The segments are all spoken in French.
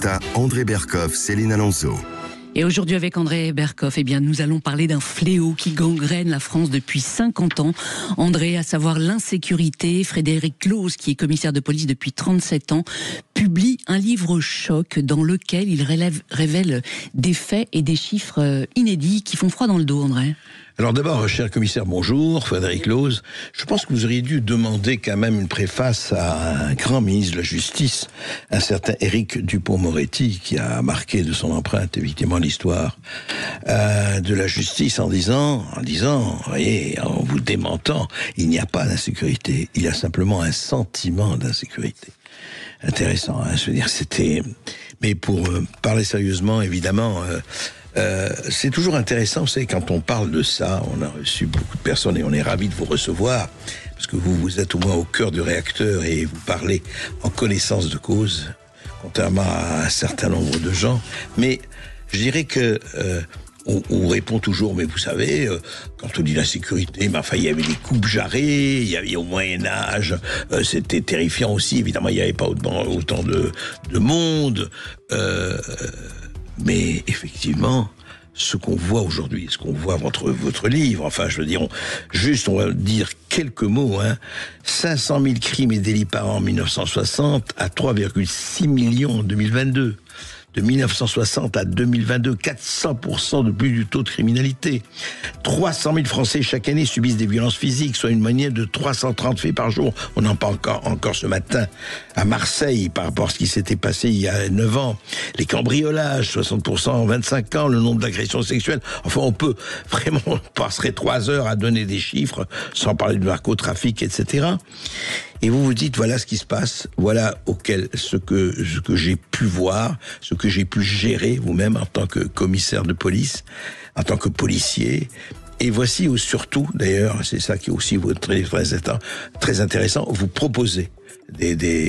Costa, André Berkoff, Céline Alonso. Et aujourd'hui avec André Berkoff, nous allons parler d'un fléau qui gangrène la France depuis 50 ans. André, à savoir l'insécurité. Frédéric Close, qui est commissaire de police depuis 37 ans, publie un livre choc dans lequel il révèle des faits et des chiffres inédits qui font froid dans le dos, André. Alors d'abord, cher commissaire, bonjour, Frédéric Lose. Je pense que vous auriez dû demander quand même une préface à un grand ministre de la Justice, un certain Éric Dupond-Moretti, qui a marqué de son empreinte effectivement l'histoire de la justice en disant, voyez, en vous démentant, il n'y a pas d'insécurité, il y a simplement un sentiment d'insécurité. Intéressant, hein, je veux dire, c'était... Mais pour parler sérieusement, évidemment... c'est toujours intéressant, vous savez, quand on parle de ça, on a reçu beaucoup de personnes et on est ravis de vous recevoir, parce que vous êtes au moins au cœur du réacteur et vous parlez en connaissance de cause, contrairement à un certain nombre de gens. Mais je dirais que on répond toujours, mais vous savez, quand on dit la sécurité, il y avait des coupes jarrées, il y avait au Moyen-Âge, c'était terrifiant aussi, évidemment, il n'y avait pas autant de monde, mais effectivement, ce qu'on voit aujourd'hui, ce qu'on voit votre livre, enfin, je veux dire, on va dire quelques mots, 500 000 crimes et délits par an en 1960 à 3,6 millions en 2022. De 1960 à 2022, 400% de plus du taux de criminalité. 300 000 Français chaque année subissent des violences physiques, soit une moyenne de 330 faits par jour. On en parle encore ce matin à Marseille par rapport à ce qui s'était passé il y a 9 ans. Les cambriolages, 60% en 25 ans, le nombre d'agressions sexuelles. Enfin, on passerait 3 heures à donner des chiffres, sans parler du narcotrafic, etc. Et vous vous dites, voilà ce qui se passe, voilà ce que j'ai pu voir, ce que j'ai pu gérer vous-même en tant que commissaire de police, en tant que policier. Et voici où surtout, d'ailleurs, c'est ça qui est aussi très intéressant, vous proposez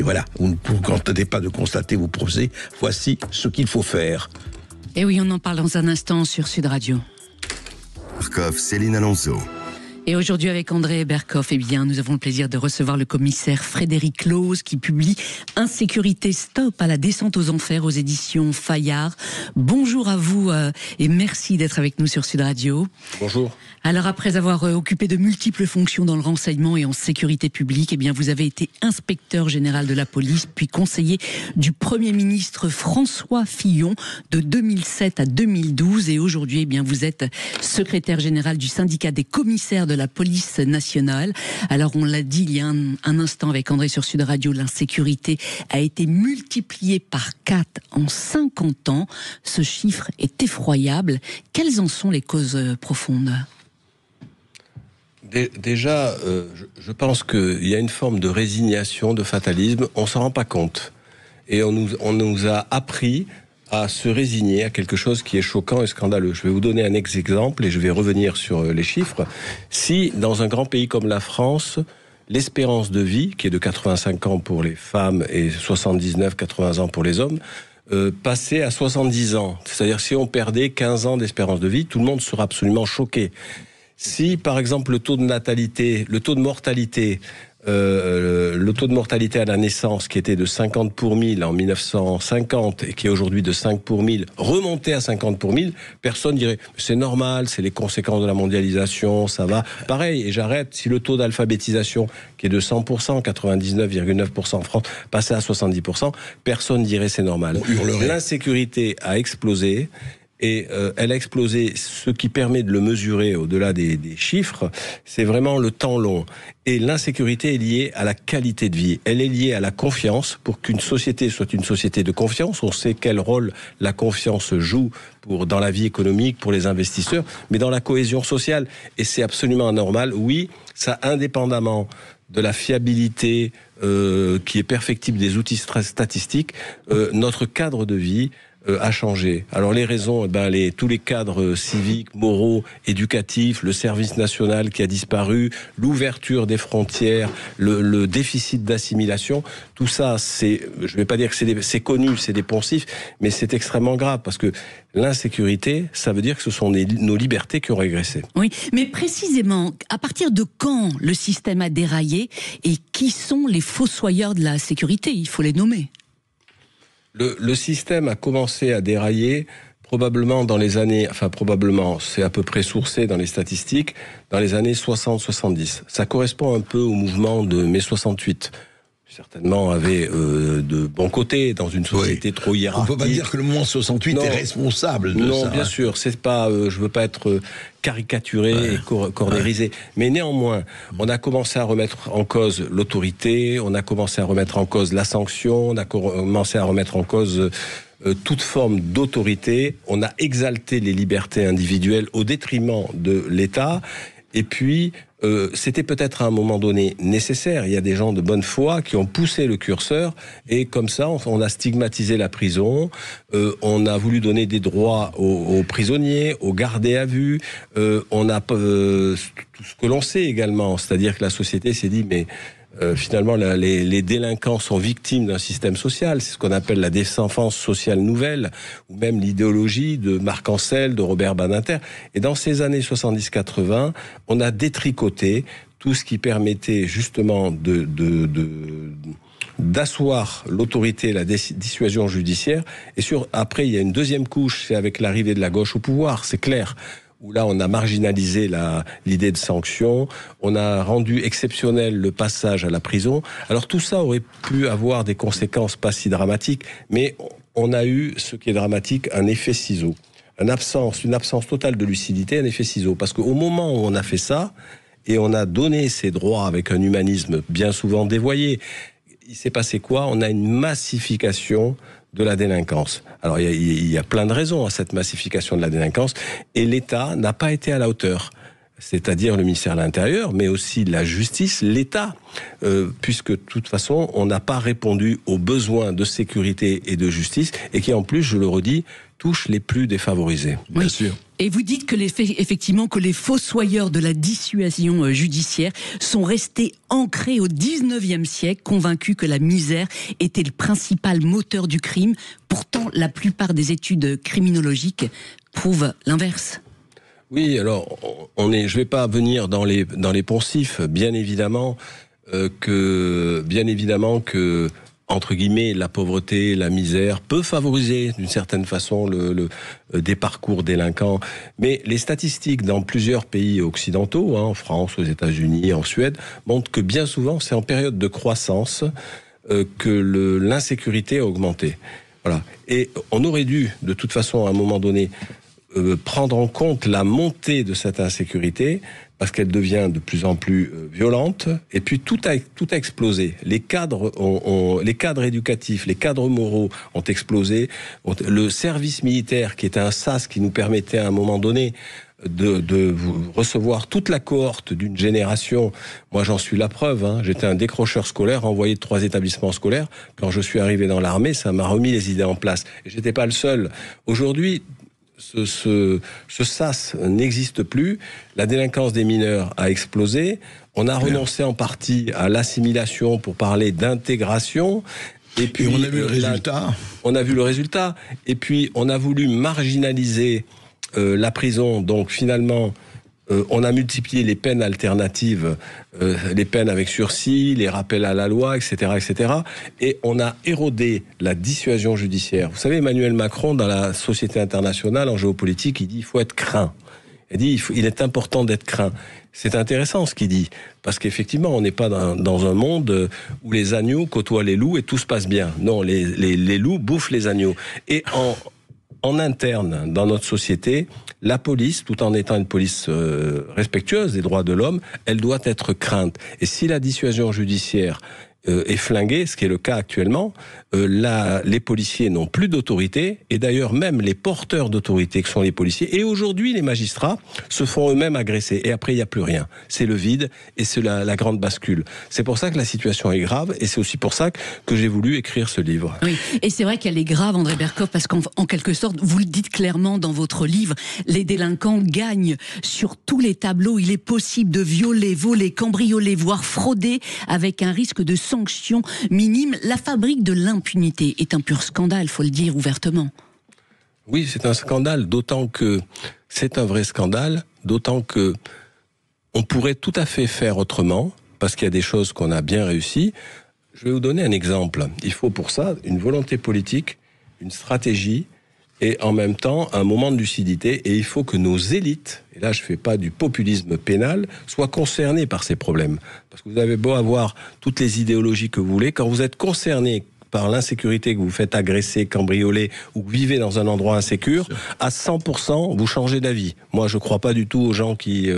voilà, vous ne vous contentez pas de constater, vous proposez, voici ce qu'il faut faire. Et oui, on en parle dans un instant sur Sud Radio. Berkoff, Céline Alonso. Et aujourd'hui avec André Berkoff, nous avons le plaisir de recevoir le commissaire Frédéric Close qui publie Insécurité, stop à la descente aux enfers aux éditions Fayard. Bonjour à vous et merci d'être avec nous sur Sud Radio. Bonjour. Alors après avoir occupé de multiples fonctions dans le renseignement et en sécurité publique, vous avez été inspecteur général de la police, puis conseiller du Premier ministre François Fillon de 2007 à 2012 et aujourd'hui vous êtes secrétaire général du syndicat des commissaires de la police nationale. Alors on l'a dit il y a un instant avec André sur Sud Radio, l'insécurité a été multipliée par 4 en 50 ans. Ce chiffre est effroyable. Quelles en sont les causes profondes ? Déjà, je pense qu'il y a une forme de résignation, de fatalisme. On s'en rend pas compte. Et on nous a appris à se résigner à quelque chose qui est choquant et scandaleux. Je vais vous donner un exemple et je vais revenir sur les chiffres. Si, dans un grand pays comme la France, l'espérance de vie, qui est de 85 ans pour les femmes et 79-80 ans pour les hommes, passait à 70 ans. C'est-à-dire, si on perdait 15 ans d'espérance de vie, tout le monde serait absolument choqué. Si, par exemple, le taux de mortalité à la naissance, qui était de 50 pour 1000 en 1950 et qui est aujourd'hui de 5 pour 1000, remontait à 50 pour 1000, personne dirait c'est normal, c'est les conséquences de la mondialisation, ça va. Pareil, et j'arrête, si le taux d'alphabétisation, qui est de 100%, 99,9% en France, passait à 70%, personne dirait c'est normal. L'insécurité a explosé. Et elle a explosé. Ce qui permet de le mesurer au-delà des chiffres, c'est vraiment le temps long. Et l'insécurité est liée à la qualité de vie. Elle est liée à la confiance. Pour qu'une société soit une société de confiance, on sait quel rôle la confiance joue dans la vie économique, pour les investisseurs, mais dans la cohésion sociale. Et c'est absolument anormal. Oui, ça indépendamment de la fiabilité qui est perfectible des outils statistiques, notre cadre de vie a changé. Alors les raisons, tous les cadres civiques, moraux, éducatifs, le service national qui a disparu, l'ouverture des frontières, le déficit d'assimilation, tout ça, je vais pas dire que c'est connu, c'est des poncifs, mais c'est extrêmement grave parce que l'insécurité, ça veut dire que ce sont nos libertés qui ont régressé. Oui, mais précisément, à partir de quand le système a déraillé et qui sont les fossoyeurs de la sécurité ? Il faut les nommer. Le système a commencé à dérailler probablement dans les années, c'est à peu près sourcé dans les statistiques, dans les années 60-70. Ça correspond un peu au mouvement de mai 68. Certainement avait de bons côtés dans une société trop hiérarchique. On peut pas dire que le mouvement 68 est responsable de ça. Non, bien sûr, c'est pas. Je veux pas être caricaturé et cornérisé, mais néanmoins, on a commencé à remettre en cause l'autorité, on a commencé à remettre en cause la sanction, on a commencé à remettre en cause toute forme d'autorité. On a exalté les libertés individuelles au détriment de l'État. Et puis, c'était peut-être à un moment donné nécessaire. Il y a des gens de bonne foi qui ont poussé le curseur et comme ça, on a stigmatisé la prison. On a voulu donner des droits aux prisonniers, aux gardés à vue. On a tout ce que l'on sait également, c'est-à-dire que la société s'est dit mais finalement, les délinquants sont victimes d'un système social. C'est ce qu'on appelle la désenfance sociale nouvelle, ou même l'idéologie de Marc Ancel, de Robert Badinter. Et dans ces années 70-80, on a détricoté tout ce qui permettait justement d'asseoir l'autorité, la dissuasion judiciaire. Et après, il y a une deuxième couche, c'est avec l'arrivée de la gauche au pouvoir, c'est clair. Où là, on a marginalisé l'idée de sanction, on a rendu exceptionnel le passage à la prison. Alors tout ça aurait pu avoir des conséquences pas si dramatiques, mais on a eu, ce qui est dramatique, un effet ciseau. Une absence totale de lucidité, un effet ciseau. Parce qu'au moment où on a fait ça, et on a donné ces droits avec un humanisme bien souvent dévoyé, il s'est passé quoi? On a une massification de la délinquance. Alors il y a plein de raisons à cette massification de la délinquance et l'État n'a pas été à la hauteur. C'est-à-dire le ministère de l'Intérieur, mais aussi la justice, l'État, puisque de toute façon, on n'a pas répondu aux besoins de sécurité et de justice, et qui en plus, je le redis, touche les plus défavorisés. Oui. Bien sûr. Et vous dites que effectivement que les fossoyeurs de la dissuasion judiciaire sont restés ancrés au 19e siècle, convaincus que la misère était le principal moteur du crime. Pourtant, la plupart des études criminologiques prouvent l'inverse. Oui, alors je vais pas venir dans les poncifs, bien évidemment que entre guillemets la pauvreté, la misère peut favoriser d'une certaine façon des parcours délinquants, mais les statistiques dans plusieurs pays occidentaux, en France, aux États-Unis, en Suède, montrent que bien souvent c'est en période de croissance que l'insécurité a augmenté. Voilà. Et on aurait dû de toute façon à un moment donné prendre en compte la montée de cette insécurité parce qu'elle devient de plus en plus violente et puis tout a explosé. Les cadres éducatifs, les cadres moraux ont explosé. Le service militaire qui était un sas qui nous permettait à un moment donné de recevoir toute la cohorte d'une génération. Moi, j'en suis la preuve. J'étais un décrocheur scolaire envoyé de 3 établissements scolaires. Quand je suis arrivé dans l'armée, ça m'a remis les idées en place. Et j'étais pas le seul. Aujourd'hui, ce sas n'existe plus. La délinquance des mineurs a explosé. On a renoncé en partie à l'assimilation pour parler d'intégration. Et puis on a vu le résultat. On a vu le résultat. Et puis on a voulu marginaliser la prison. Donc finalement, on a multiplié les peines alternatives, les peines avec sursis, les rappels à la loi, etc., etc. Et on a érodé la dissuasion judiciaire. Vous savez, Emmanuel Macron, dans la société internationale, en géopolitique, il dit il faut être craint. Il dit il est important d'être craint. C'est intéressant ce qu'il dit, parce qu'effectivement, on n'est pas dans un monde où les agneaux côtoient les loups et tout se passe bien. Non, les loups bouffent les agneaux. Et en interne, dans notre société, la police, tout en étant une police respectueuse des droits de l'homme, elle doit être crainte. Et si la dissuasion judiciaire est flinguée, ce qui est le cas actuellement, les policiers n'ont plus d'autorité, et d'ailleurs même les porteurs d'autorité que sont les policiers, et aujourd'hui les magistrats se font eux-mêmes agresser, et après il n'y a plus rien. C'est le vide, et c'est la grande bascule. C'est pour ça que la situation est grave, et c'est aussi pour ça que j'ai voulu écrire ce livre. Oui, et c'est vrai qu'elle est grave, André Berkoff, parce qu'en quelque sorte, vous le dites clairement dans votre livre, les délinquants gagnent sur tous les tableaux. Il est possible de violer, voler, cambrioler, voire frauder, avec un risque de sanction minime. La fabrique de l'impunité est un pur scandale, faut le dire ouvertement. Oui, c'est un scandale, d'autant que c'est un vrai scandale, d'autant que on pourrait tout à fait faire autrement, parce qu'il y a des choses qu'on a bien réussies. Je vais vous donner un exemple. Il faut pour ça une volonté politique une stratégie et en même temps un moment de lucidité. Et il faut que nos élites, et là je ne fais pas du populisme pénal, soient concernées par ces problèmes. Parce que vous avez beau avoir toutes les idéologies que vous voulez, quand vous êtes concerné par l'insécurité, que vous faites agresser, cambrioler, ou que vous vivez dans un endroit insécure, à 100%, vous changez d'avis. Moi, je ne crois pas du tout aux gens qui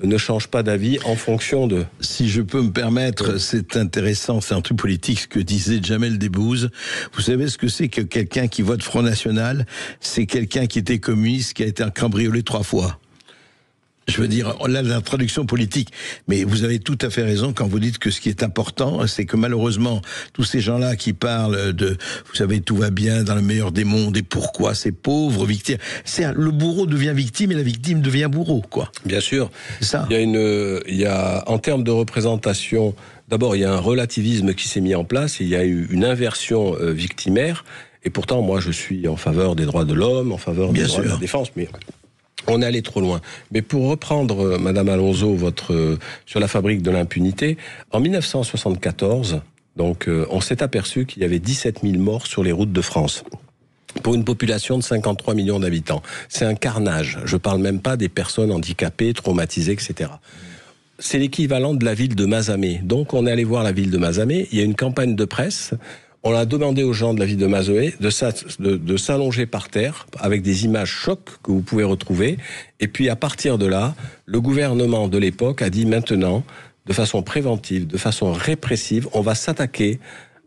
ne changent pas d'avis en fonction de... Si je peux me permettre, c'est intéressant, c'est un truc politique, ce que disait Jamel Debbouze. Vous savez ce que c'est que quelqu'un qui vote Front National? C'est quelqu'un qui était communiste, qui a été cambriolé 3 fois. Je veux dire, là, la traduction politique. Mais vous avez tout à fait raison quand vous dites que ce qui est important, c'est que malheureusement, tous ces gens-là qui parlent de, vous savez, tout va bien dans le meilleur des mondes, et pourquoi ces pauvres victimes, le bourreau devient victime et la victime devient bourreau, quoi. Bien sûr. Ça. Il y a, en termes de représentation, d'abord, il y a un relativisme qui s'est mis en place, et il y a eu une inversion victimaire, et pourtant, moi, je suis en faveur des droits de l'homme, en faveur des droits de la défense, mais... on est allé trop loin. Mais pour reprendre, Madame Alonso, sur la fabrique de l'impunité, en 1974, donc, on s'est aperçu qu'il y avait 17 000 morts sur les routes de France, pour une population de 53 millions d'habitants. C'est un carnage. Je ne parle même pas des personnes handicapées, traumatisées, etc. C'est l'équivalent de la ville de Mazamet. Donc, on est allé voir la ville de Mazamet. Il y a une campagne de presse. On a demandé aux gens de la ville de Mazamet de s'allonger par terre avec des images chocs que vous pouvez retrouver. Et puis à partir de là, le gouvernement de l'époque a dit maintenant, de façon préventive, de façon répressive, on va s'attaquer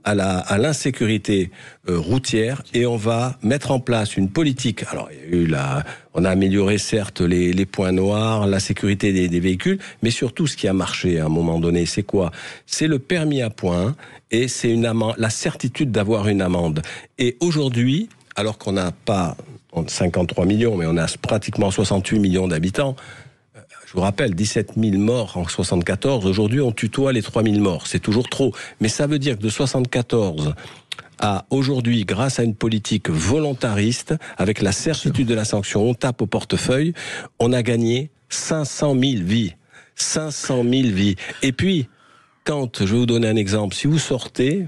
à l'insécurité routière et on va mettre en place une politique. Alors, il y a eu on a amélioré certes les points noirs, la sécurité des véhicules, mais surtout ce qui a marché à un moment donné, c'est quoi? C'est le permis à points et c'est la certitude d'avoir une amende. Et aujourd'hui, alors qu'on n'a pas 53 millions, mais on a pratiquement 68 millions d'habitants, je vous rappelle, 17 000 morts en 74. Aujourd'hui, on tutoie les 3 000 morts. C'est toujours trop. Mais ça veut dire que de 74 à aujourd'hui, grâce à une politique volontariste, avec la certitude de la sanction, on tape au portefeuille, on a gagné 500 000 vies. 500 000 vies. Et puis, je vais vous donner un exemple. Si vous sortez,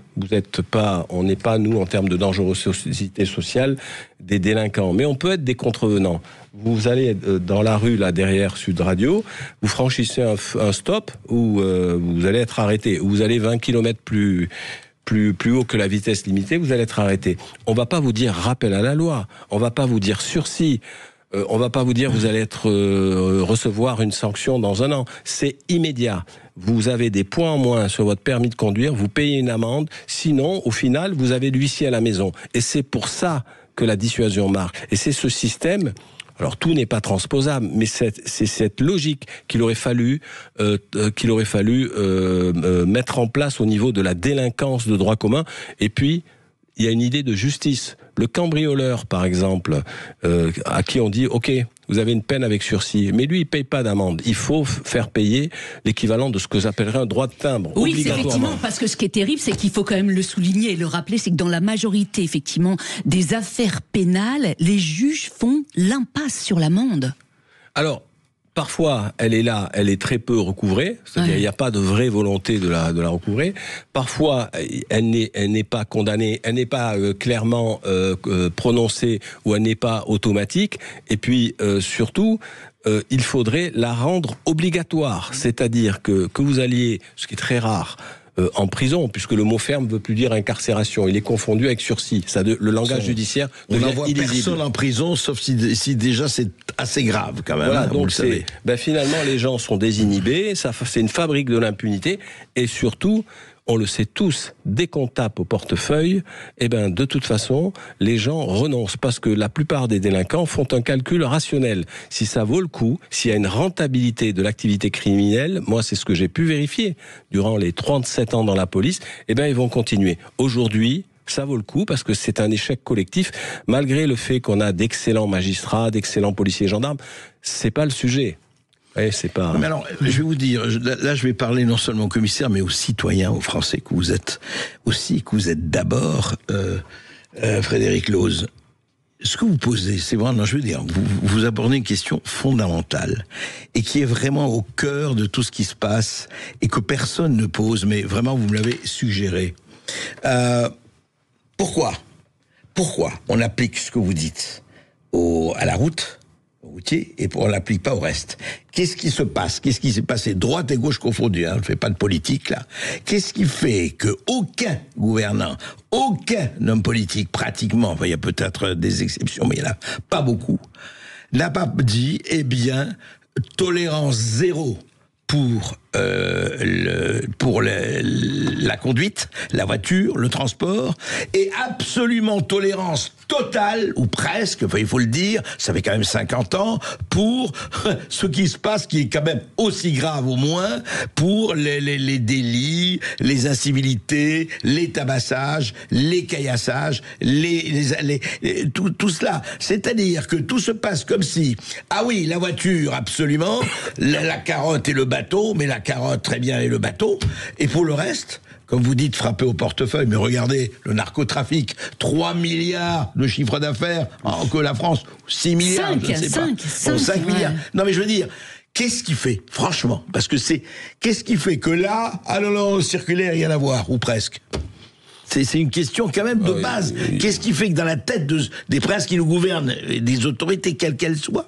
on n'est pas, nous, en termes de dangerosité sociale, des délinquants. Mais on peut être des contrevenants. Vous allez dans la rue, là, derrière Sud Radio, vous franchissez un stop où vous allez être arrêté. Où vous allez 20 km plus haut que la vitesse limitée, vous allez être arrêté. On va pas vous dire rappel à la loi. On va pas vous dire sursis. On va pas vous dire vous allez recevoir une sanction dans 1 an. C'est immédiat. Vous avez des points en moins sur votre permis de conduire, vous payez une amende. Sinon, au final, vous avez l'huissier à la maison. Et c'est pour ça que la dissuasion marche. Et c'est ce système. Alors tout n'est pas transposable, mais c'est cette logique qu'il aurait fallu mettre en place au niveau de la délinquance de droit commun. Et puis il y a une idée de justice. Le cambrioleur, par exemple, à qui on dit « Ok, vous avez une peine avec sursis », mais lui, il ne paye pas d'amende. Il faut faire payer l'équivalent de ce que j'appellerais un droit de timbre, oui, effectivement, parce que ce qui est terrible, c'est qu'il faut quand même le souligner et le rappeler, c'est que dans la majorité, effectivement, des affaires pénales, les juges font l'impasse sur l'amende. Alors, parfois, elle est là, elle est très peu recouvrée, c'est-à-dire il n'y a pas de vraie volonté de la recouvrer. Parfois, elle n'est pas condamnée, elle n'est pas clairement prononcée ou elle n'est pas automatique. Et puis, surtout, il faudrait la rendre obligatoire, c'est-à-dire que vous alliez, ce qui est très rare, en prison, puisque le mot ferme ne veut plus dire incarcération. Il est confondu avec sursis. Le langage judiciaire devient illisible. On n'envoie personne en prison, sauf si déjà c'est assez grave quand même. Voilà, donc finalement les gens sont désinhibés, c'est une fabrique de l'impunité, et surtout, on le sait tous, dès qu'on tape au portefeuille, de toute façon, les gens renoncent parce que la plupart des délinquants font un calcul rationnel. Si ça vaut le coup, s'il y a une rentabilité de l'activité criminelle, moi c'est ce que j'ai pu vérifier durant les 37 ans dans la police, ils vont continuer. Aujourd'hui, ça vaut le coup parce que c'est un échec collectif, malgré le fait qu'on a d'excellents magistrats, d'excellents policiers et gendarmes, c'est pas le sujet. Ouais, c'est pas... Mais alors, je vais vous dire, là je vais parler non seulement aux commissaires, mais aux citoyens, aux Français que vous êtes d'abord, Frédéric Lose. Ce que vous posez, c'est vraiment, je veux dire, vous abordez une question fondamentale et qui est vraiment au cœur de tout ce qui se passe et que personne ne pose, mais vraiment vous me l'avez suggéré. Pourquoi ? pourquoi on applique ce que vous dites à la route, au routier, et on l'applique pas au reste? Qu'est-ce qui se passe? Qu'est-ce qui s'est passé? Droite et gauche confondues, hein, on ne fait pas de politique là. Qu'est-ce qui fait que aucun gouvernant, aucun homme politique, pratiquement, enfin il y a peut-être des exceptions, mais il n'y en a pas beaucoup, n'a pas dit, eh bien, tolérance zéro pour la conduite, la voiture, le transport, et absolument tolérance totale, ou presque, enfin il faut le dire, ça fait quand même 50 ans, pour ce qui se passe, qui est quand même aussi grave au moins, pour les délits, les incivilités, les tabassages, les caillassages, tout cela. C'est-à-dire que tout se passe comme si, ah oui, la voiture, absolument, la carotte et le bateau, mais la carotte, très bien, et le bateau, et pour le reste, comme vous dites, frapper au portefeuille, mais regardez, le narcotrafic, 3 milliards de chiffre d'affaires, que la France, 6 milliards, je ne sais pas. 5 milliards. Non mais je veux dire, qu'est-ce qui fait, franchement, parce que qu'est-ce qui fait que là, ah non, circulaire, rien à voir, ou presque? C'est une question quand même de base. Qu'est-ce qui fait que dans la tête des princes qui nous gouvernent, et des autorités quelles qu'elles soient,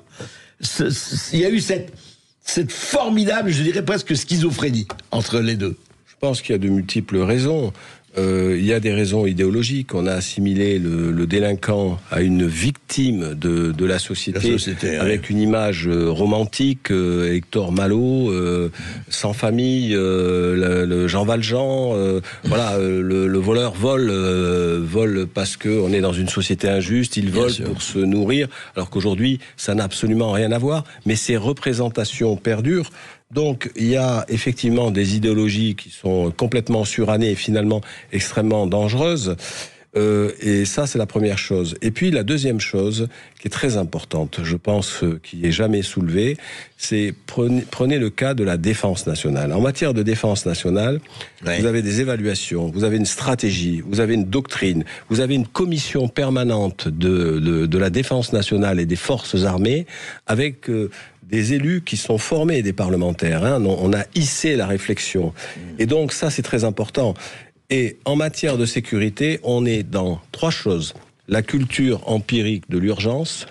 il y a eu cette formidable, je dirais presque schizophrénie entre les deux? Je pense qu'il y a de multiples raisons. Il y a des raisons idéologiques. On a assimilé le délinquant à une victime de la société avec une image romantique, Hector Malo, sans famille, le Jean Valjean, voilà, le voleur vole parce qu'on est dans une société injuste, il vole pour se nourrir, alors qu'aujourd'hui, ça n'a absolument rien à voir, mais ces représentations perdurent. Donc, il y a effectivement des idéologies qui sont complètement surannées et finalement extrêmement dangereuses. Et ça, c'est la première chose. Et puis, la deuxième chose, qui est très importante, je pense, qui n'est jamais soulevée, c'est prenez le cas de la défense nationale. En matière de défense nationale, vous avez des évaluations, vous avez une stratégie, vous avez une doctrine, vous avez une commission permanente de la défense nationale et des forces armées avec des élus qui sont formés, des parlementaires. Hein. On a hissé la réflexion. Et donc, ça, c'est très important. Et en matière de sécurité, on est dans 3 choses. La culture empirique de l'urgence,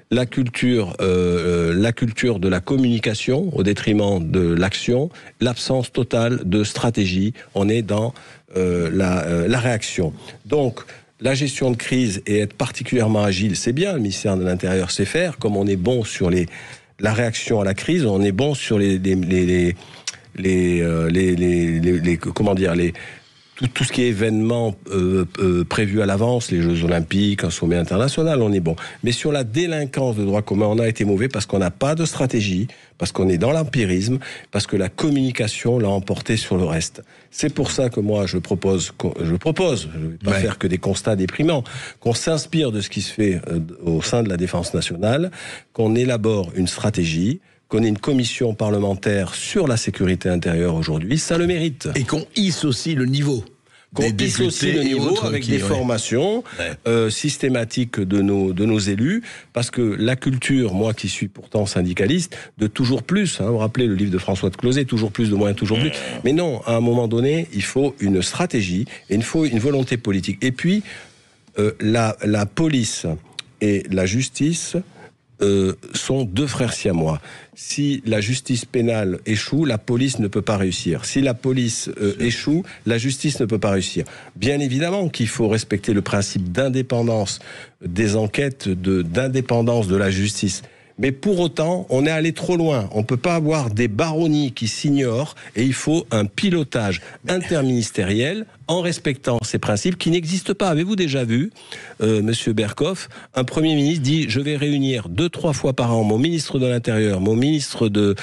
la culture de la communication au détriment de l'action, l'absence totale de stratégie. On est dans la réaction. Donc, la gestion de crise et être particulièrement agile, c'est bien, le ministère de l'Intérieur sait faire. Comme on est bon sur la réaction à la crise, on est bon sur tout ce qui est événement prévu à l'avance, les Jeux Olympiques, un sommet international, on est bon. Mais sur la délinquance de droit commun, on a été mauvais parce qu'on n'a pas de stratégie, parce qu'on est dans l'empirisme, parce que la communication l'a emporté sur le reste. C'est pour ça que moi, je propose, je ne vais pas faire que des constats déprimants, qu'on s'inspire de ce qui se fait au sein de la défense nationale, qu'on élabore une stratégie, qu'on ait une commission parlementaire sur la sécurité intérieure aujourd'hui, ça le mérite. Et qu'on hisse aussi le niveau. Qu'on hisse aussi le niveau avec des formations systématiques de nos élus, parce que la culture, moi qui suis pourtant syndicaliste, de toujours plus, vous vous rappelez le livre de François de Closet, toujours plus, de moins, toujours plus. Mais non, à un moment donné, il faut une stratégie, et il faut une volonté politique. Et puis, la police et la justice sont 2 frères siamois. Si la justice pénale échoue, la police ne peut pas réussir. Si la police échoue, la justice ne peut pas réussir. Bien évidemment qu'il faut respecter le principe d'indépendance des enquêtes, d'indépendance de la justice. Mais pour autant, on est allé trop loin. On ne peut pas avoir des baronnies qui s'ignorent, et il faut un pilotage interministériel en respectant ces principes qui n'existent pas. Avez-vous déjà vu, Monsieur Berkoff, un Premier ministre dit « Je vais réunir 2-3 fois par an mon ministre de l'Intérieur, mon ministre de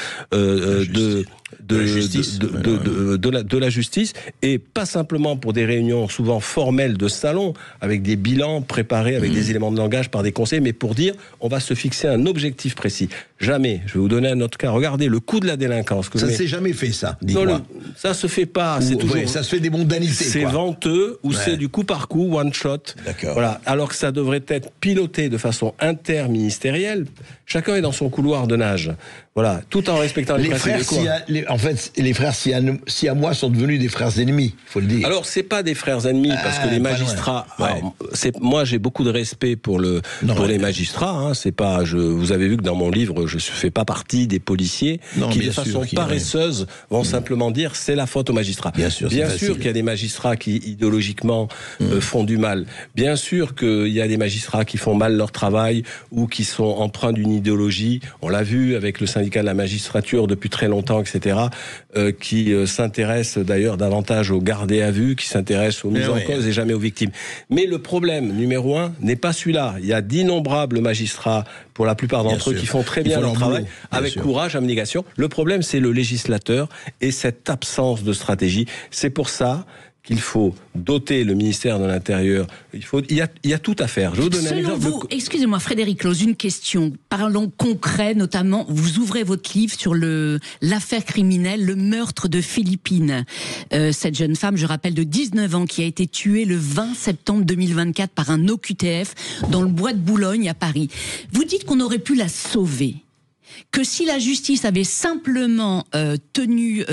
la justice, et pas simplement pour des réunions souvent formelles de salon, avec des bilans préparés, avec des éléments de langage par des conseillers, mais pour dire on va se fixer un objectif précis. Jamais. Je vais vous donner un autre cas. Regardez le coût de la délinquance. Ça ne s'est jamais fait, ça. Non, ça se fait pas. C'est toujours, ça se fait des mondanités. C'est venteux, ou c'est du coup par coup, one shot. D'accord. Voilà. Alors que ça devrait être piloté de façon interministérielle. Chacun est dans son couloir de nage. Voilà, tout en respectant les frères principes de quoi. en fait, les frères siamois sont devenus des frères ennemis, il faut le dire. Alors, c'est pas des frères ennemis, parce que les magistrats... moi, j'ai beaucoup de respect pour les magistrats. Hein, c'est pas, vous avez vu que dans mon livre, je fais pas partie des policiers qui, de façon paresseuse, vont simplement dire c'est la faute aux magistrats. Bien sûr qu'il y a des magistrats qui, idéologiquement, font du mal. Bien sûr qu'il y a des magistrats qui font mal leur travail ou qui sont empreints d'une idéologie. On l'a vu avec le syndicat de la magistrature depuis très longtemps, etc., qui s'intéresse d'ailleurs davantage aux gardés à vue, qui s'intéresse aux mises en cause et jamais aux victimes. Mais le problème numéro 1 n'est pas celui-là. Il y a d'innombrables magistrats, pour la plupart d'entre eux, qui font très bien leur travail, avec courage, abnégation. Le problème, c'est le législateur et cette absence de stratégie. C'est pour ça qu'il faut doter le ministère de l'Intérieur. Il y a tout à faire. Je vais vous donner un exemple. Excusez-moi, Frédéric Close, une question. Parlons concret, notamment, vous ouvrez votre livre sur l'affaire criminelle, le meurtre de Philippine. Cette jeune femme, je rappelle, de 19 ans, qui a été tuée le 20 septembre 2024 par un OQTF dans le bois de Boulogne à Paris. Vous dites qu'on aurait pu la sauver. Que si la justice avait simplement tenu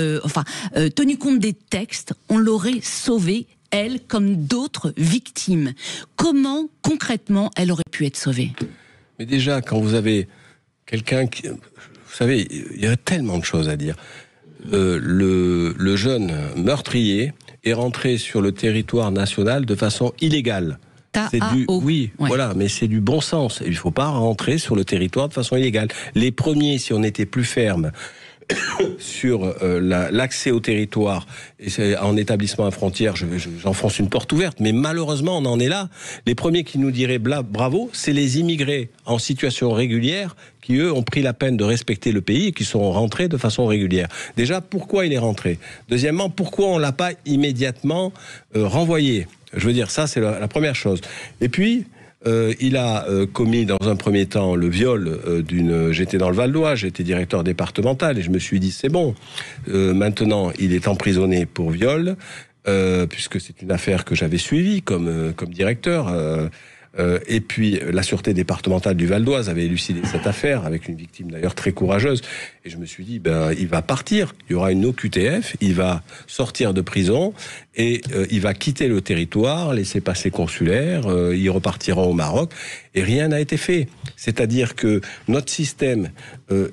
compte des textes, on l'aurait sauvée, elle, comme d'autres victimes. Comment, concrètement, elle aurait pu être sauvée? Mais déjà, quand vous avez quelqu'un qui... Vous savez, il y a tellement de choses à dire. Le jeune meurtrier est rentré sur le territoire national de façon illégale. Voilà, mais c'est du bon sens. Il ne faut pas rentrer sur le territoire de façon illégale. Les premiers, si on était plus ferme sur l'accès au territoire et en établissement à frontières, j'enfonce une porte ouverte, mais malheureusement on en est là. Les premiers qui nous diraient bravo, c'est les immigrés en situation régulière qui eux ont pris la peine de respecter le pays et qui sont rentrés de façon régulière. Déjà, pourquoi il est rentré? Deuxièmement, pourquoi on l'a pas immédiatement renvoyé? Je veux dire, ça c'est la première chose. Et puis il a commis dans un premier temps le viol j'étais dans le Val d'Oise, j'étais directeur départemental et je me suis dit c'est bon, maintenant il est emprisonné pour viol, puisque c'est une affaire que j'avais suivie comme directeur. Et puis la sûreté départementale du Val d'Oise avait élucidé cette affaire avec une victime d'ailleurs très courageuse. Et je me suis dit, il va partir. Il y aura une OQTF, il va sortir de prison et il va quitter le territoire, laisser passer consulaire, il repartira au Maroc. Et rien n'a été fait. C'est-à-dire que notre système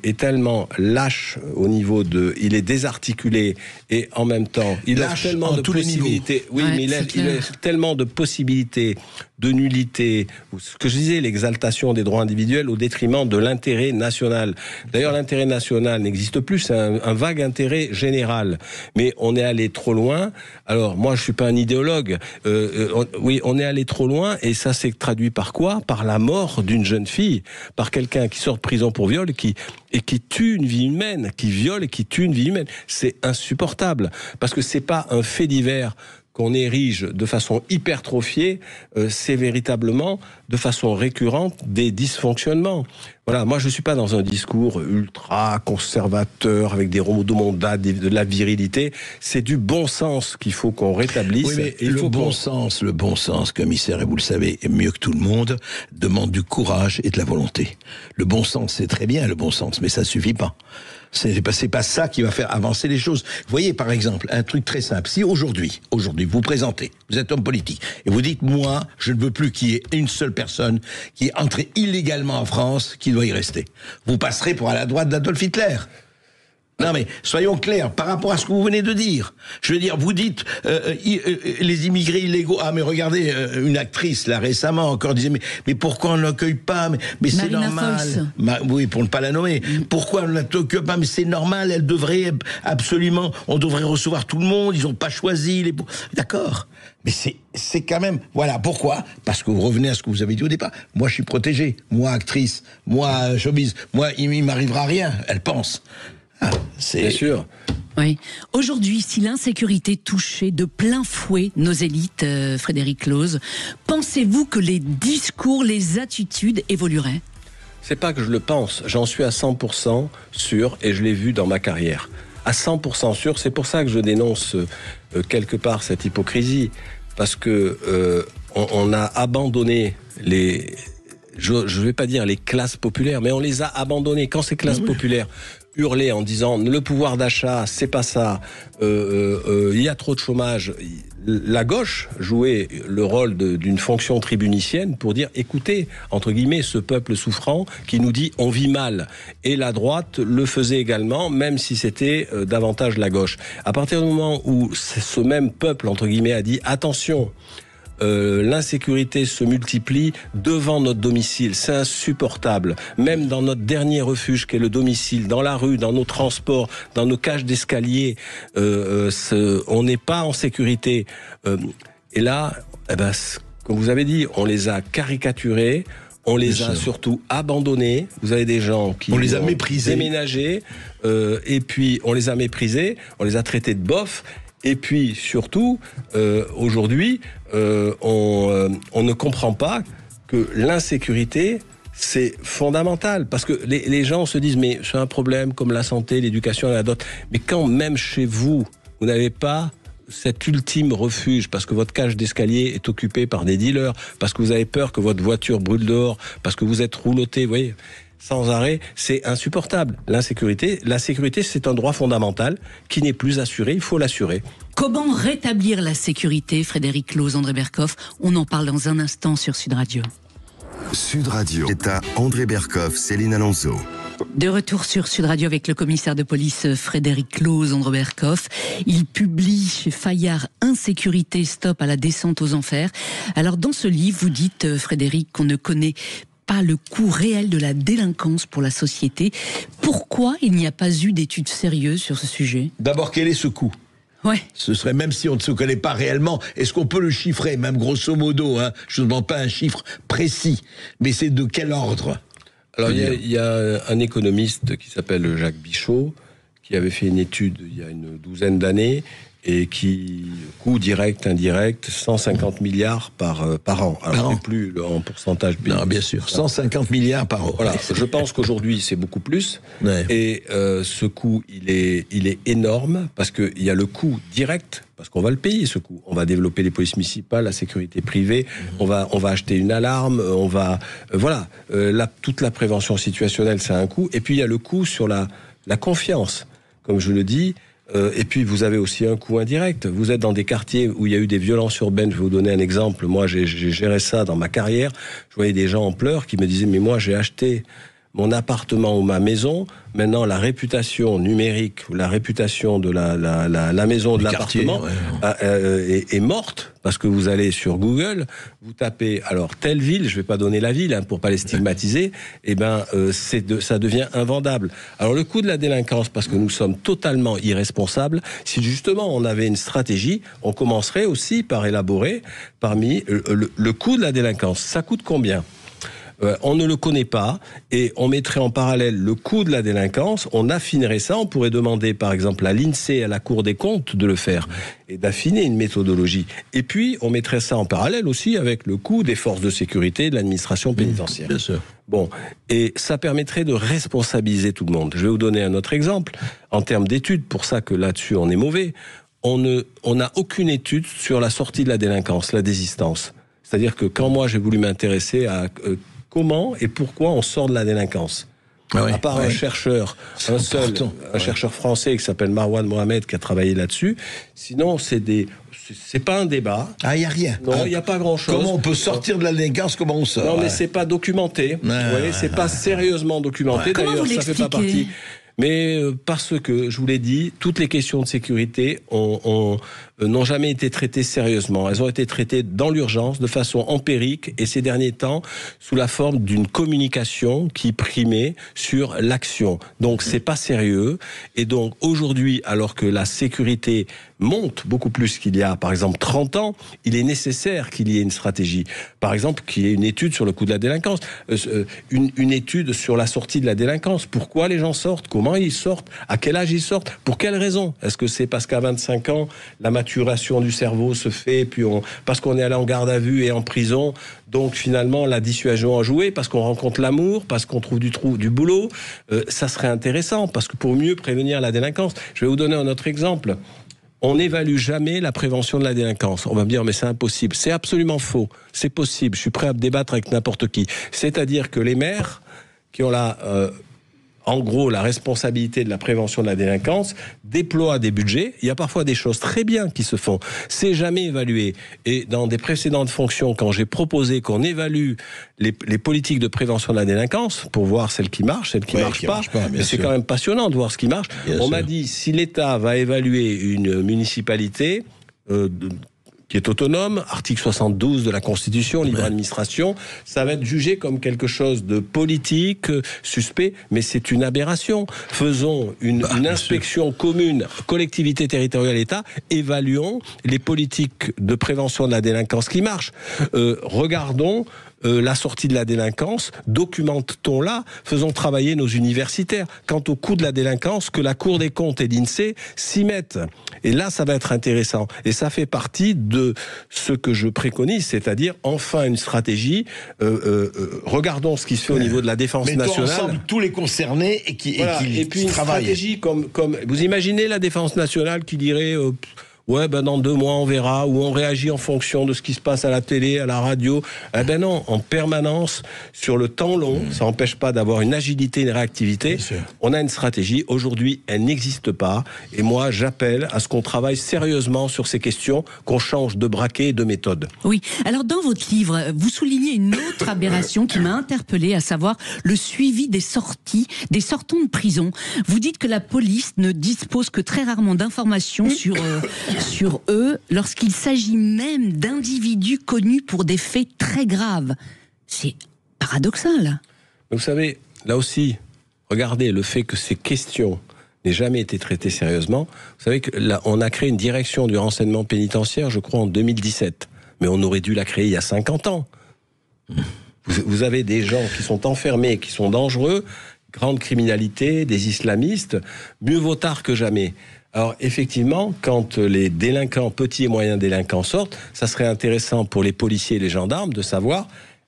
est tellement lâche au niveau il est désarticulé et en même temps, il a tellement de possibilités. Oui, mais il a tellement de possibilités de nullité. Ce que je disais, l'exaltation des droits individuels au détriment de l'intérêt national. D'ailleurs, l'intérêt national n'existe plus, c'est un vague intérêt général. Mais on est allé trop loin. Alors, moi, je suis pas un idéologue. Oui, on est allé trop loin et ça s'est traduit par quoi? Par la mort d'une jeune fille, par quelqu'un qui sort de prison pour viol et qui tue une vie humaine, qui viole et qui tue une vie humaine. C'est insupportable, parce que c'est pas un fait divers qu'on érige de façon hypertrophiée, c'est véritablement de façon récurrente des dysfonctionnements. Voilà, moi je suis pas dans un discours ultra conservateur avec des rodomondas, de la virilité. C'est du bon sens qu'il faut qu'on rétablisse. Oui, mais le bon sens, commissaire, et vous le savez, et mieux que tout le monde, demande du courage et de la volonté. Le bon sens, c'est très bien le bon sens, mais ça suffit pas. C'est pas ça qui va faire avancer les choses. Vous voyez, par exemple, un truc très simple. Si aujourd'hui, vous présentez, vous êtes homme politique, et vous dites, moi, je ne veux plus qu'il y ait une seule personne qui est entrée illégalement en France, qui doit y rester. Vous passerez pour à la droite d'Adolf Hitler. Non mais, soyons clairs, par rapport à ce que vous venez de dire. Je veux dire, vous dites, les immigrés illégaux, mais regardez, une actrice, là, récemment, encore disait, mais pourquoi on ne l'accueille pas? Mais c'est normal. Oui, pour ne pas la nommer. Pourquoi on ne l'accueille pas? Mais c'est normal, elle devrait absolument, on devrait recevoir tout le monde, ils n'ont pas choisi les... D'accord. Mais c'est quand même... Voilà, pourquoi? Parce que vous revenez à ce que vous avez dit au départ. Moi, je suis protégé. Moi, actrice. Moi, showbiz. Moi, il m'arrivera rien, elle pense. Bien sûr. Oui. Aujourd'hui, si l'insécurité touchait de plein fouet nos élites, Frédéric Close, pensez-vous que les discours, les attitudes évolueraient? C'est pas que je le pense, j'en suis à 100% sûr et je l'ai vu dans ma carrière. À 100% sûr, c'est pour ça que je dénonce quelque part cette hypocrisie, parce que on a abandonné je ne vais pas dire les classes populaires, mais on les a abandonnées. Quand ces classes populaires hurler en disant le pouvoir d'achat, c'est pas ça, il y a trop de chômage. La gauche jouait le rôle d'une fonction tribunicienne pour dire écoutez, entre guillemets, ce peuple souffrant qui nous dit on vit mal. Et la droite le faisait également, même si c'était davantage la gauche. À partir du moment où ce même peuple, entre guillemets, a dit attention, l'insécurité se multiplie devant notre domicile, c'est insupportable. Même dans notre dernier refuge qu'est le domicile, dans la rue, dans nos transports, dans nos cages d'escalier, on n'est pas en sécurité. Et là, comme vous avez dit, on les a caricaturés. On les a surtout abandonnés. Vous avez des gens qui on les a méprisés, déménagés, et puis on les a méprisés, on les a traités de bof. Et puis surtout, aujourd'hui, on ne comprend pas que l'insécurité, c'est fondamental. Parce que les gens se disent, mais c'est un problème comme la santé, l'éducation, il y en a d'autres. Mais quand même chez vous, vous n'avez pas cet ultime refuge, parce que votre cage d'escalier est occupée par des dealers, parce que vous avez peur que votre voiture brûle dehors, parce que vous êtes rouloté, vous voyez, sans arrêt, c'est insupportable. La sécurité, c'est un droit fondamental qui n'est plus assuré, il faut l'assurer. Comment rétablir la sécurité, Frédéric Close, André Berkoff? On en parle dans un instant sur Sud Radio. Sud Radio est à André Berkoff, Céline Alonso. De retour sur Sud Radio avec le commissaire de police Frédéric Close, André Berkoff. Il publie chez Fayard Insécurité, stop à la descente aux enfers. Alors dans ce livre, vous dites, Frédéric, qu'on ne connaît pas le coût réel de la délinquance pour la société. Pourquoi il n'y a pas eu d'études sérieuses sur ce sujet? D'abord, quel est ce coût? Ouais. Ce serait, même si on ne se connaît pas réellement, est-ce qu'on peut le chiffrer, même grosso modo, hein? Je ne demande pas un chiffre précis, mais c'est de quel ordre? Alors, il y a un économiste qui s'appelle Jacques Bichot, qui avait fait une étude il y a une douzaine d'années, et qui, coût direct, indirect, 150 milliards par an. Alors, c'est plus en pourcentage. Non, bien sûr, 150 milliards par an. Voilà, je pense qu'aujourd'hui, c'est beaucoup plus. Ouais. Et ce coût, il est énorme, parce qu'il y a le coût direct, parce qu'on va le payer, ce coût. On va développer les polices municipales, la sécurité privée, on va acheter une alarme, toute la prévention situationnelle, c'est un coût. Et puis, il y a le coût sur la confiance, comme je le dis. Et puis, vous avez aussi un coût indirect. Vous êtes dans des quartiers où il y a eu des violences urbaines. Je vais vous donner un exemple. Moi, j'ai géré ça dans ma carrière. Je voyais des gens en pleurs qui me disaient, mais moi, j'ai acheté mon appartement ou ma maison. Maintenant, la réputation numérique ou la réputation de la maison, de l'appartement est morte, parce que vous allez sur Google, vous tapez alors telle ville, je ne vais pas donner la ville pour pas les stigmatiser, ça devient invendable. Alors le coût de la délinquance, parce que nous sommes totalement irresponsables, si justement on avait une stratégie, on commencerait aussi par élaborer parmi le coût de la délinquance. Ça coûte combien ? On ne le connaît pas, et on mettrait en parallèle le coût de la délinquance, on affinerait ça, on pourrait demander par exemple à l'INSEE et à la Cour des comptes de le faire, et d'affiner une méthodologie. Et puis on mettrait ça en parallèle aussi avec le coût des forces de sécurité de l'administration pénitentiaire. Bien sûr. Bon, et ça permettrait de responsabiliser tout le monde. Je vais vous donner un autre exemple, en termes d'études, pour ça que là-dessus on est mauvais. On n'a aucune étude sur la sortie de la délinquance, la désistance. C'est-à-dire que quand moi j'ai voulu m'intéresser à comment et pourquoi on sort de la délinquance. À part un chercheur, un chercheur français qui s'appelle Marwan Mohamed qui a travaillé là-dessus. Sinon, c'est pas un débat. Ah, il n'y a rien. Non, il n'y a pas grand-chose. Comment on peut sortir de la délinquance? Comment on sort? Non, mais c'est pas documenté. Vous voyez, c'est pas sérieusement documenté. D'ailleurs, ça fait pas partie. Mais parce que, je vous l'ai dit, toutes les questions de sécurité n'ont jamais été traitées sérieusement. Elles ont été traitées dans l'urgence, de façon empirique, et ces derniers temps, sous la forme d'une communication qui primait sur l'action. Donc, c'est pas sérieux. Et donc, aujourd'hui, alors que la sécurité monte beaucoup plus qu'il y a, par exemple, 30 ans, il est nécessaire qu'il y ait une stratégie. Par exemple, qu'il y ait une étude sur le coût de la délinquance, une étude sur la sortie de la délinquance. Pourquoi les gens sortent? Comment ils sortent? À quel âge ils sortent? Pour quelles raisons? Est-ce que c'est parce qu'à 25 ans, la maturation du cerveau se fait, puis parce qu'on est allé en garde à vue et en prison, donc finalement la dissuasion a joué, parce qu'on rencontre l'amour, parce qu'on trouve du boulot? Ça serait intéressant, parce que pour mieux prévenir la délinquance, je vais vous donner un autre exemple. On n'évalue jamais la prévention de la délinquance. On va me dire, mais c'est impossible. C'est absolument faux. C'est possible. Je suis prêt à me débattre avec n'importe qui. C'est-à-dire que les maires qui ont en gros la responsabilité de la prévention de la délinquance, déploie des budgets. Il y a parfois des choses très bien qui se font. C'est jamais évalué. Et dans des précédentes fonctions, quand j'ai proposé qu'on évalue les politiques de prévention de la délinquance pour voir celles qui marchent, celles qui marchent pas, mais c'est quand même passionnant de voir ce qui marche. On m'a dit, si l'État va évaluer une municipalité qui est autonome, article 72 de la Constitution, libre administration, ça va être jugé comme quelque chose de politique, suspect, mais c'est une aberration. Faisons une inspection commune, collectivité territoriale, État, évaluons les politiques de prévention de la délinquance qui marchent. Regardons la sortie de la délinquance, documentons-la, faisons travailler nos universitaires. Quant au coût de la délinquance, que la Cour des comptes et l'INSEE s'y mettent. Et là, ça va être intéressant. Et ça fait partie de ce que je préconise, c'est-à-dire enfin une stratégie. Regardons ce qui se fait au niveau de la défense nationale. Ensemble tous les concernés et qui puis une travaillent. Stratégie comme vous imaginez la défense nationale qui dirait ouais, ben dans 2 mois on verra, ou on réagit en fonction de ce qui se passe à la télé, à la radio. Eh ben non, en permanence, sur le temps long, ça n'empêche pas d'avoir une agilité, une réactivité. On a une stratégie. Aujourd'hui, elle n'existe pas. Et moi, j'appelle à ce qu'on travaille sérieusement sur ces questions, qu'on change de braquet et de méthode. Oui. Alors, dans votre livre, vous soulignez une autre aberration qui m'a interpellée, à savoir le suivi des sorties, des sortants de prison. Vous dites que la police ne dispose que très rarement d'informations sur eux, lorsqu'il s'agit même d'individus connus pour des faits très graves. C'est paradoxal. Vous savez, là aussi, regardez le fait que ces questions n'aient jamais été traitées sérieusement. Vous savez que là, on a créé une direction du renseignement pénitentiaire, je crois, en 2017. Mais on aurait dû la créer il y a 50 ans. Vous avez des gens qui sont enfermés, qui sont dangereux, grande criminalité, des islamistes, mieux vaut tard que jamais. Alors effectivement, quand les délinquants, petits et moyens délinquants sortent, ça serait intéressant pour les policiers et les gendarmes de savoir,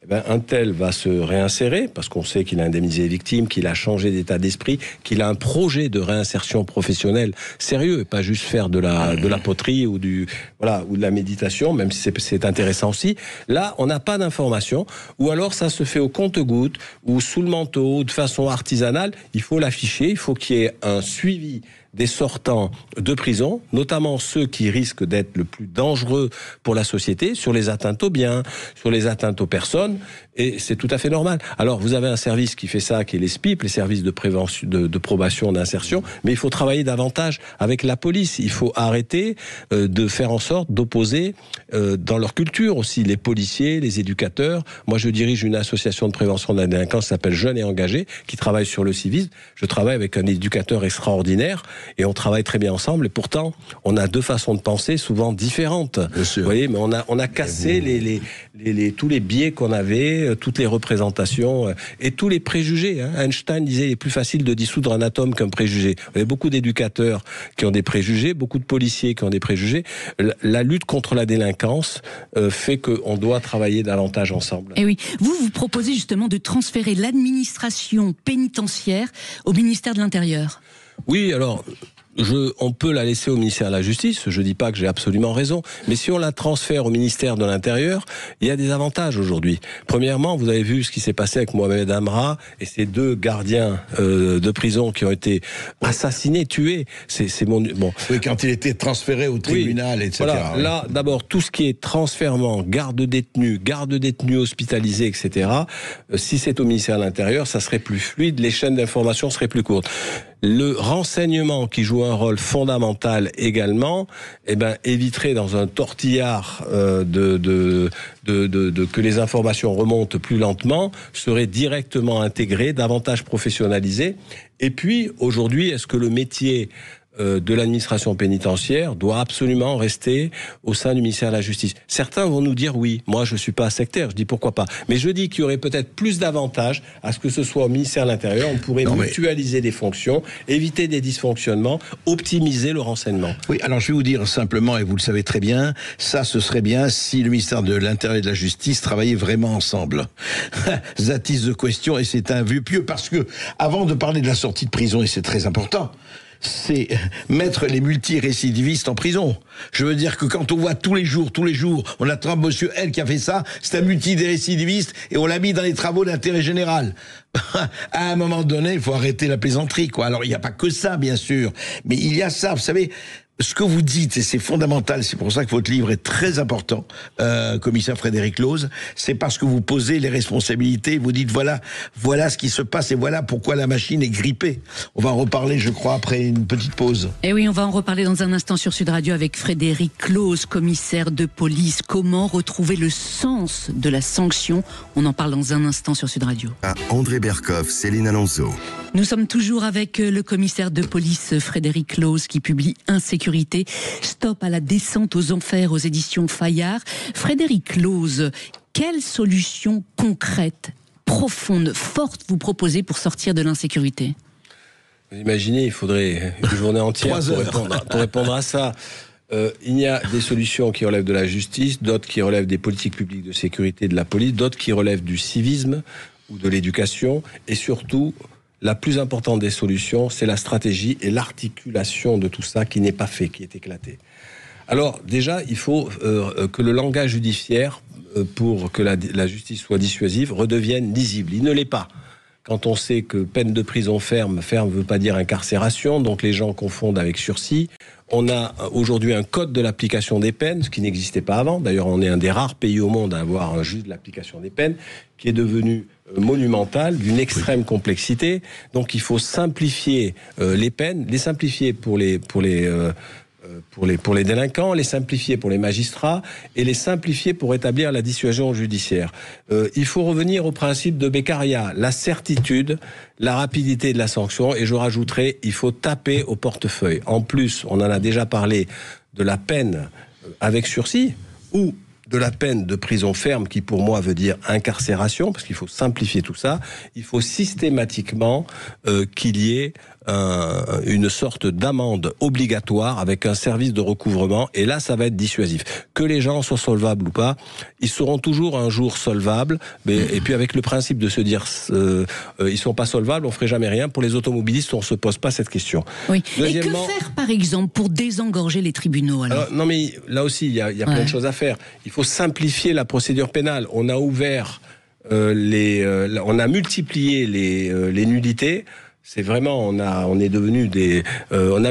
un tel va se réinsérer, parce qu'on sait qu'il a indemnisé les victimes, qu'il a changé d'état d'esprit, qu'il a un projet de réinsertion professionnelle sérieux, et pas juste faire de la poterie ou de la méditation, même si c'est intéressant aussi. Là, on n'a pas d'informations, ou alors ça se fait au compte-gouttes, ou sous le manteau, ou de façon artisanale. Il faut l'afficher, il faut qu'il y ait un suivi des sortants de prison, notamment ceux qui risquent d'être le plus dangereux pour la société, sur les atteintes aux biens, sur les atteintes aux personnes, et c'est tout à fait normal. Alors, vous avez un service qui fait ça, qui est les SPIP, les services de prévention, de probation, d'insertion, mais il faut travailler davantage avec la police. Il faut arrêter de faire en sorte d'opposer dans leur culture aussi les policiers, les éducateurs. Moi, je dirige une association de prévention de la délinquance qui s'appelle Jeunes et Engagés, qui travaille sur le civisme. Je travaille avec un éducateur extraordinaire, et on travaille très bien ensemble, et pourtant on a 2 façons de penser souvent différentes. Vous voyez, mais on a cassé tous les biais qu'on avait, toutes les représentations et tous les préjugés. Einstein disait il est plus facile de dissoudre un atome qu'un préjugé. Il y a beaucoup d'éducateurs qui ont des préjugés, beaucoup de policiers qui ont des préjugés. La lutte contre la délinquance fait qu'on doit travailler davantage ensemble. Et oui, vous proposez justement de transférer l'administration pénitentiaire au ministère de l'Intérieur. Oui, alors, on peut la laisser au ministère de la Justice, je dis pas que j'ai absolument raison, mais si on la transfère au ministère de l'Intérieur, il y a des avantages aujourd'hui. Premièrement, vous avez vu ce qui s'est passé avec Mohamed Amra et ces 2 gardiens de prison qui ont été assassinés, tués. Bon. Oui, quand il était transféré au tribunal, etc. Voilà. Là, d'abord, tout ce qui est transfèrement, garde détenus hospitalisés, etc., si c'est au ministère de l'Intérieur, ça serait plus fluide, les chaînes d'information seraient plus courtes. Le renseignement qui joue un rôle fondamental également, éviterait dans un tortillard que les informations remontent plus lentement, serait directement intégré, davantage professionnalisé. Et puis, aujourd'hui, est-ce que le métier de l'administration pénitentiaire doit absolument rester au sein du ministère de la Justice? Certains vont nous dire oui, moi je suis pas sectaire, je dis pourquoi pas. Mais je dis qu'il y aurait peut-être plus d'avantages à ce que ce soit au ministère de l'Intérieur, on pourrait mutualiser des fonctions, éviter des dysfonctionnements, optimiser le renseignement. Oui, alors je vais vous dire simplement, et vous le savez très bien, ça ce serait bien si le ministère de l'Intérieur et de la Justice travaillaient vraiment ensemble. That is the question, et c'est un vœu pieux, parce que avant de parler de la sortie de prison, et c'est très important, c'est mettre les multirécidivistes en prison. Je veux dire que quand on voit tous les jours, on attrape monsieur L qui a fait ça, c'est un multirécidiviste et on l'a mis dans les travaux d'intérêt général. À un moment donné, il faut arrêter la plaisanterie, quoi. Alors, il n'y a pas que ça, bien sûr, mais il y a ça, vous savez. Ce que vous dites, et c'est fondamental, c'est pour ça que votre livre est très important, commissaire Frédéric Close, c'est parce que vous posez les responsabilités, vous dites voilà ce qui se passe et voilà pourquoi la machine est grippée. On va en reparler, je crois, après une petite pause. Et oui, on va en reparler dans un instant sur Sud Radio avec Frédéric Close, commissaire de police. Comment retrouver le sens de la sanction? On en parle dans un instant sur Sud Radio. À André Berkoff, Céline Alonso. Nous sommes toujours avec le commissaire de police Frédéric Close qui publie Insécurité, stop à la descente aux enfers aux éditions Fayard. Frédéric Close, quelle solution concrète, profonde, forte vous proposez pour sortir de l'insécurité? Vous imaginez, il faudrait une journée entière pour répondre à ça. Il y a des solutions qui relèvent de la justice, d'autres qui relèvent des politiques publiques de sécurité de la police, d'autres qui relèvent du civisme ou de l'éducation, et surtout, la plus importante des solutions, c'est la stratégie et l'articulation de tout ça qui n'est pas fait, qui est éclaté. Alors déjà, il faut que le langage judiciaire, pour que la justice soit dissuasive, redevienne lisible. Il ne l'est pas. Quand on sait que peine de prison ferme ne veut pas dire incarcération, donc les gens confondent avec sursis. On a aujourd'hui un code de l'application des peines, ce qui n'existait pas avant. D'ailleurs, on est un des rares pays au monde à avoir un juge de l'application des peines, qui est devenu monumental, d'une extrême complexité. Donc il faut simplifier les peines, les simplifier pour les délinquants, les simplifier pour les magistrats et les simplifier pour établir la dissuasion judiciaire. Il faut revenir au principe de Beccaria, la certitude, la rapidité de la sanction, et je rajouterai, il faut taper au portefeuille. En plus, on en a déjà parlé de la peine avec sursis ou de la peine de prison ferme, qui pour moi veut dire incarcération, parce qu'il faut simplifier tout ça. Il faut systématiquement qu'il y ait une sorte d'amende obligatoire avec un service de recouvrement, et là ça va être dissuasif. Que les gens soient solvables ou pas, ils seront toujours un jour solvables, et puis avec le principe de se dire ils sont pas solvables, on ferait jamais rien. Pour les automobilistes, on se pose pas cette question. Oui. Et que faire par exemple pour désengorger les tribunaux alors? Non mais là aussi il y a plein de choses à faire. Il faut simplifier la procédure pénale. On a ouvert on a multiplié les nullités. C'est vraiment, on a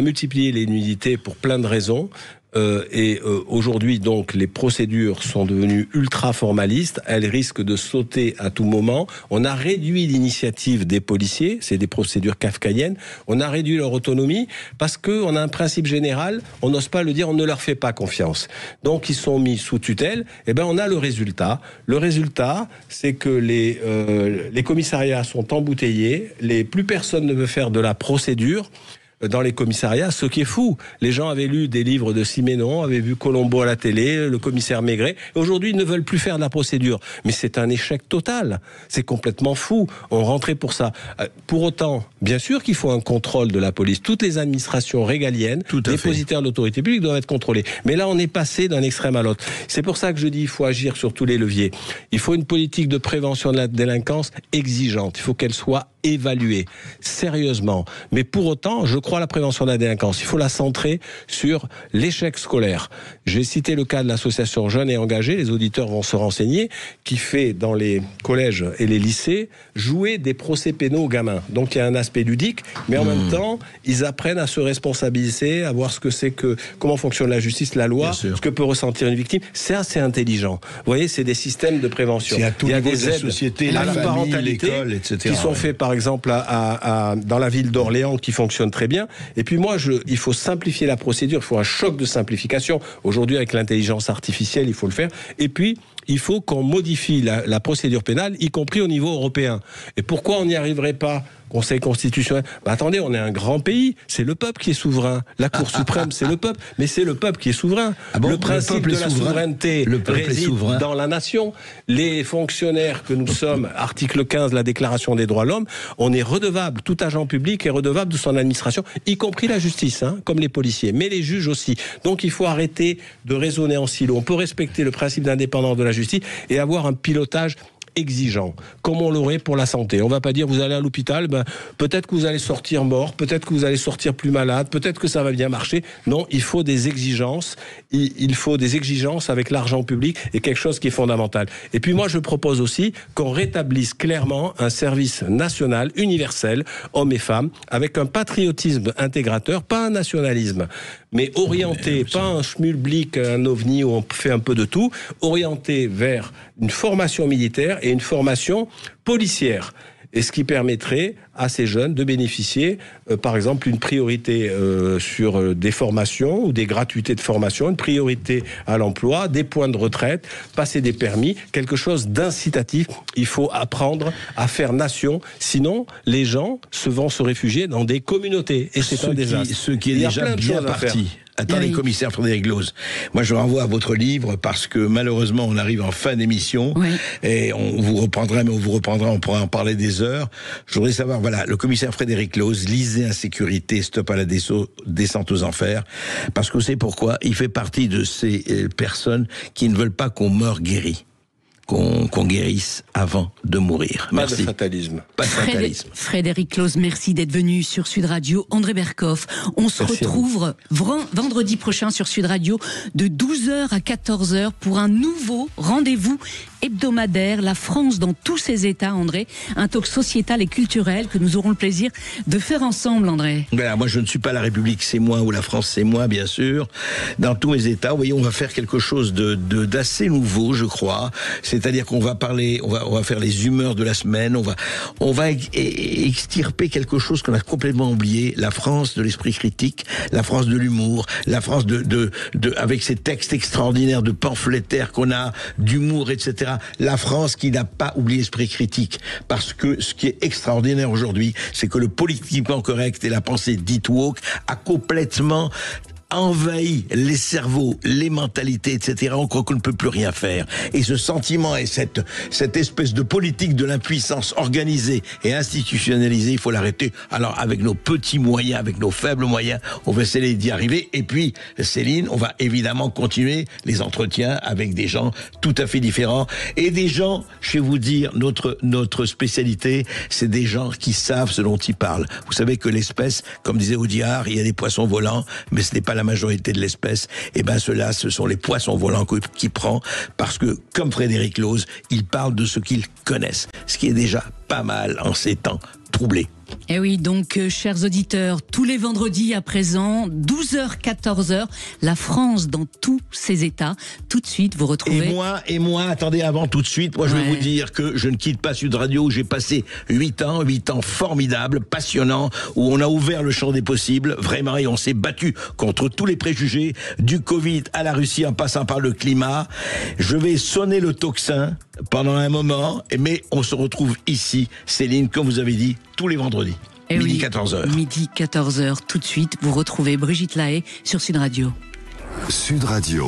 multiplié les nullités pour plein de raisons. Aujourd'hui, donc, les procédures sont devenues ultra formalistes. Elles risquent de sauter à tout moment. On a réduit l'initiative des policiers. C'est des procédures kafkaïennes. On a réduit leur autonomie parce qu'on a un principe général. On n'ose pas le dire. On ne leur fait pas confiance. Donc, ils sont mis sous tutelle. Et ben, on a le résultat. Le résultat, c'est que les commissariats sont embouteillés. Plus personne ne veut faire de la procédure dans les commissariats, ce qui est fou. Les gens avaient lu des livres de Siménon, avaient vu Colombo à la télé, le commissaire Maigret. Aujourd'hui, ils ne veulent plus faire de la procédure. Mais c'est un échec total. C'est complètement fou. On rentrait pour ça. Pour autant, bien sûr qu'il faut un contrôle de la police. Toutes les administrations régaliennes, dépositaires de l'autorité publique, doivent être contrôlées. Mais là, on est passé d'un extrême à l'autre. C'est pour ça que je dis qu'il faut agir sur tous les leviers. Il faut une politique de prévention de la délinquance exigeante. Il faut qu'elle soit évaluée sérieusement. Mais pour autant, je crois à la prévention de la délinquance. Il faut la centrer sur l'échec scolaire. J'ai cité le cas de l'association Jeunes et Engagés, les auditeurs vont se renseigner, qui fait dans les collèges et les lycées jouer des procès pénaux aux gamins. Donc il y a un aspect ludique, mais en même temps, ils apprennent à se responsabiliser, à voir ce que c'est comment fonctionne la justice, la loi, ce que peut ressentir une victime. C'est assez intelligent. Vous voyez, c'est des systèmes de prévention. Il y a des aides société, la famille, l'école, etc. qui sont faits par exemple dans la ville d'Orléans, qui fonctionnent très bien. Et puis moi, il faut simplifier la procédure, il faut un choc de simplification. Aujourd'hui, avec l'intelligence artificielle, il faut le faire. Et puis, il faut qu'on modifie la procédure pénale, y compris au niveau européen. Et pourquoi on n'y arriverait pas ? Conseil constitutionnel. Attendez, on est un grand pays, c'est le peuple qui est souverain. La Cour suprême, c'est le peuple, mais c'est le peuple qui est souverain. Le principe de la souveraineté réside dans la nation. Les fonctionnaires que nous sommes, article 15 de la Déclaration des droits de l'homme, on est redevable, tout agent public est redevable de son administration, y compris la justice, comme les policiers, mais les juges aussi. Donc il faut arrêter de raisonner en silo. On peut respecter le principe d'indépendance de la justice et avoir un pilotage exigeant, comme on l'aurait pour la santé. On va pas dire vous allez à l'hôpital, peut-être que vous allez sortir mort, peut-être que vous allez sortir plus malade, peut-être que ça va bien marcher. Non, il faut des exigences. Il faut des exigences avec l'argent public et quelque chose qui est fondamental. Et puis moi, je propose aussi qu'on rétablisse clairement un service national, universel, hommes et femmes, avec un patriotisme intégrateur, pas un nationalisme, mais orienté, pas un schmulblick, un ovni où on fait un peu de tout, orienté vers une formation militaire et une formation policière. Et ce qui permettrait à ces jeunes de bénéficier, par exemple, une priorité sur des formations ou des gratuités de formation, une priorité à l'emploi, des points de retraite, passer des permis, quelque chose d'incitatif. Il faut apprendre à faire nation, sinon les gens vont se réfugier dans des communautés. Et c'est un désastre. Ce qui est déjà bien parti. Attendez, commissaire Frédéric Lose. Moi, je renvoie à votre livre parce que malheureusement, on arrive en fin d'émission et on vous reprendra, on pourra en parler des heures. Je voudrais savoir, voilà, le commissaire Frédéric Lose, lisez Insécurité, Stop à la descente aux enfers, parce que c'est pourquoi il fait partie de ces personnes qui ne veulent pas qu'on meure guéri. Qu'on guérisse avant de mourir. Merci. Pas de fatalisme. Pas de fatalisme. Frédéric Lose, merci d'être venu sur Sud Radio. André Berkoff, on se retrouve vendredi prochain sur Sud Radio de 12h à 14h pour un nouveau rendez-vous hebdomadaire, la France dans tous ses états, André. Un talk sociétal et culturel que nous aurons le plaisir de faire ensemble, André. Voilà, moi je ne suis pas la République, c'est moi, ou la France, c'est moi, bien sûr. Dans tous mes états, vous voyez, on va faire quelque chose d'assez nouveau, je crois. C'est-à-dire qu'on va parler, on va faire les humeurs de la semaine, on va extirper quelque chose qu'on a complètement oublié, la France de l'esprit critique, la France de l'humour, la France avec ses textes extraordinaires de pamphlétaires qu'on a, d'humour, etc. La France qui n'a pas oublié l'esprit critique. Parce que ce qui est extraordinaire aujourd'hui, c'est que le politiquement correct et la pensée dite woke a complètement envahit les cerveaux, les mentalités, etc. On croit qu'on ne peut plus rien faire. Et ce sentiment et cette espèce de politique de l'impuissance organisée et institutionnalisée, il faut l'arrêter. Alors, avec nos petits moyens, avec nos faibles moyens, on va essayer d'y arriver. Et puis, Céline, on va évidemment continuer les entretiens avec des gens tout à fait différents. Et des gens, je vais vous dire, notre spécialité, c'est des gens qui savent ce dont ils parlent. Vous savez que l'espèce, comme disait Audiard, il y a des poissons volants, mais ce n'est pas la majorité de l'espèce. Et ben ceux-là, ce sont les poissons volants qu'il prend, parce que, comme Frédéric Lose, il parle de ce qu'ils connaissent, ce qui est déjà pas mal en ces temps troublés. Et oui, donc, chers auditeurs, tous les vendredis à présent, 12h, 14h, la France dans tous ses états. Tout de suite, vous retrouvez... Et moi, attendez, avant tout de suite, moi je vais vous dire que je ne quitte pas Sud Radio, où j'ai passé 8 ans formidables, passionnants, où on a ouvert le champ des possibles, vraiment, et on s'est battu contre tous les préjugés, du Covid à la Russie en passant par le climat. Je vais sonner le tocsin pendant un moment, mais on se retrouve ici, Céline, comme vous avez dit, tous les vendredis. Midi 14h. Midi 14h, tout de suite, vous retrouvez Brigitte Lahaie sur Sud Radio. Sud Radio.